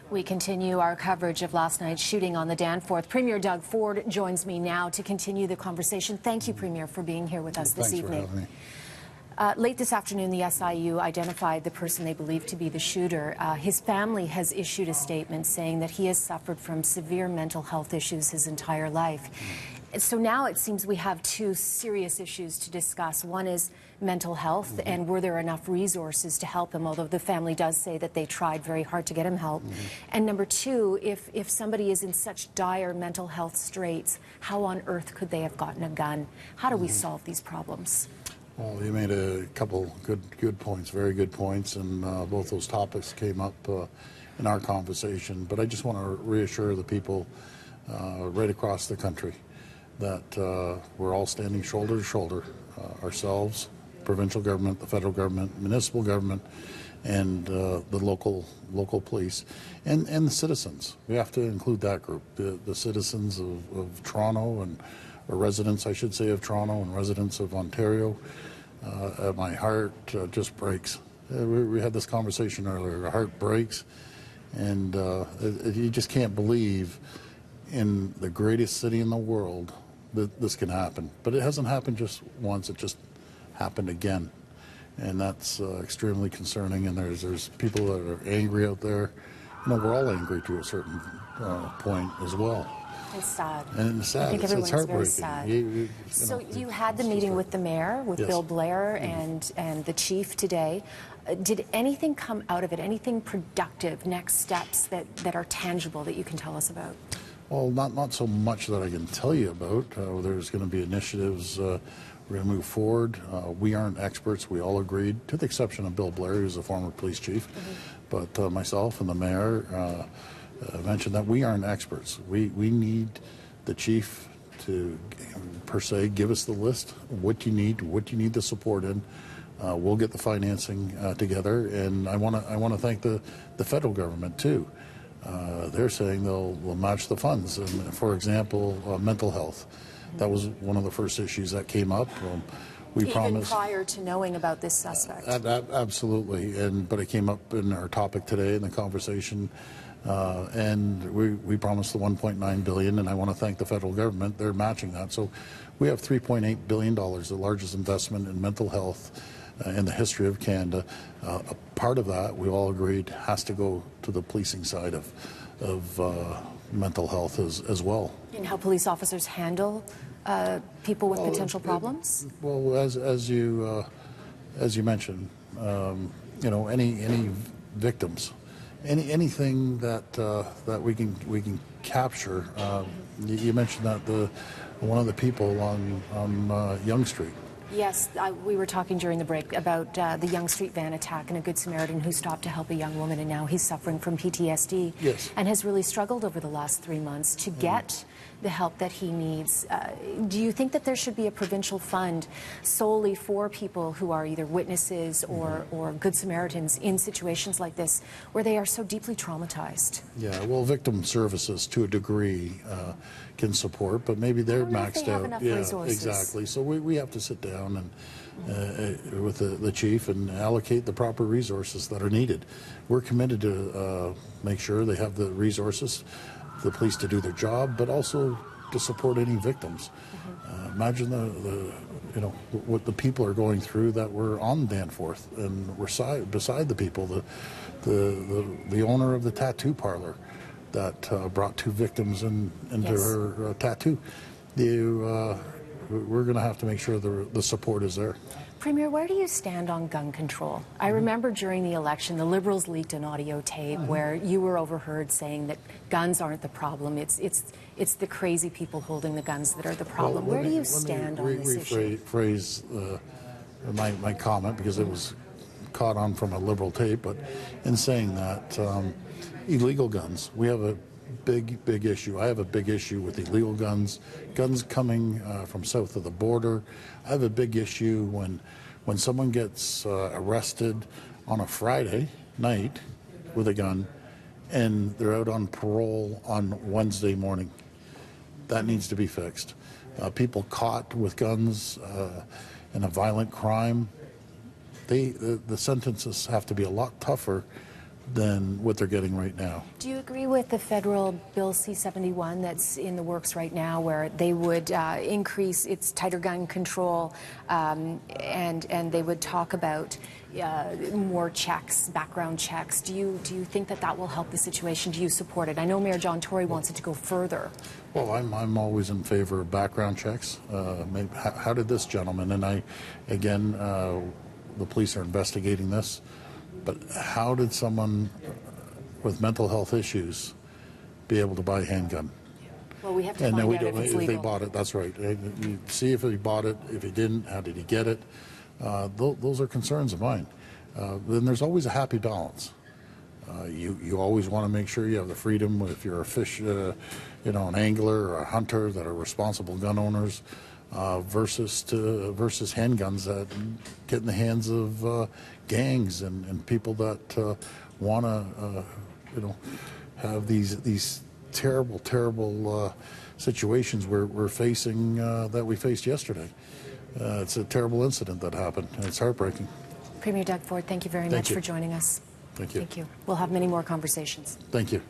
We continue our coverage of last night's shooting on the Danforth. Premier Doug Ford joins me now to continue the conversation. Thank you, Premier, for being here with us this evening. Thanks for having me. Late this afternoon, the SIU identified the person they believe to be the shooter. His family has issued a statement saying that he has suffered from severe mental health issues his entire life. So now it seems we have two serious issues to discuss. One is mental health, and were there enough resources to help him, although the family does say that they tried very hard to get him help. And number two, if somebody is in such dire mental health straits, how on earth could they have gotten a gun? How do we solve these problems? Well, you made a couple good points, very good points, and both those topics came up in our conversation. But I just want to reassure the people right across the country that we're all standing shoulder to shoulder, ourselves, provincial government, the federal government, municipal government, and the local police, and the citizens. We have to include that group, the citizens of Toronto, and or residents, I should say, of Toronto, and residents of Ontario. My heart just breaks. We had this conversation earlier. Our heart breaks, and you just can't believe in the greatest city in the world that this can happen. But it hasn't happened just once, it just happened again. And that's extremely concerning, and there's people that are angry out there. You know, we're all angry to a certain point as well. It's sad. And it's sad. I think it's heartbreaking. Very sad. So you had the meeting with the mayor, with Yes. Bill Blair, and the chief today. Did anything come out of it, anything productive, next steps that are tangible that you can tell us about? Well, not so much that I can tell you about. There's going to be initiatives. We're going to move forward. We aren't experts. We all agreed, to the exception of Bill Blair, who's a former police chief. But myself and the mayor mentioned that we aren't experts. We need the chief to, per se, give us the list, what you need the support in. We'll get the financing together, and I want to thank the federal government too. They're saying they'll match the funds. And for example, mental health. That was one of the first issues that came up. We promised, prior to knowing about this suspect. Absolutely, but it came up in our topic today in the conversation, and we promised the $1.9 billion, and I want to thank the federal government. They're matching that. So we have $3.8 billion, the largest investment in mental health in the history of Canada. A part of that, we all agreed, has to go to the policing side of mental health as well. And how police officers handle people with potential problems? Well, as you mentioned, you know, any victims, anything that we can capture. You mentioned that one of the people on Yonge Street. Yes, we were talking during the break about the Yonge Street van attack and a Good Samaritan who stopped to help a young woman, and now he's suffering from PTSD. Yes. And has really struggled over the last 3 months to get the help that he needs. Do you think that there should be a provincial fund solely for people who are either witnesses or Good Samaritans in situations like this where they are so deeply traumatized? Yeah, well, victim services to a degree can support, but maybe they're maxed out. Enough resources. Exactly. So we have to sit down and with the chief and allocate the proper resources that are needed. We're committed to make sure they have the resources, the police, to do their job, but also to support any victims. Imagine you know, what the people are going through that were on Danforth, and we're beside the people, the owner of the tattoo parlor that brought two victims into her tattoo. We're going to have to make sure the support is there. Premier, where do you stand on gun control? I remember during the election, the Liberals leaked an audio tape where you were overheard saying that guns aren't the problem. It's the crazy people holding the guns that are the problem. Where do you stand on this issue? Rephrase my comment, because it was caught on from a Liberal tape, but in saying that, illegal guns, we have a big issue. I have a big issue with illegal guns coming from south of the border. I have a big issue when someone gets arrested on a Friday night with a gun and they're out on parole on Wednesday morning. That needs to be fixed. People caught with guns in a violent crime, the sentences have to be a lot tougher than what they're getting right now. Do you agree with the federal Bill C-71 that's in the works right now, where they would increase its tighter gun control, and they would talk about more checks, background checks? Do you think that will help the situation? Do you support it? I know Mayor John Tory wants it to go further. Well, I'm always in favor of background checks. How did this gentleman, and again, the police are investigating this, but how did someone with mental health issues be able to buy a handgun? Well, we have to find out if it's legal. If they bought it, that's right. You see if he bought it. If he didn't, how did he get it? Those are concerns of mine. Then there's always a happy balance. You always want to make sure you have the freedom, if you're a fish, an angler or a hunter, that are responsible gun owners, versus handguns that get in the hands of gangs and people that want to have these terrible situations we're facing, that we faced yesterday. It's a terrible incident that happened, and it's heartbreaking. Premier Danforth, thank you very much for joining us. Thank you. Thank you. We'll have many more conversations. Thank you.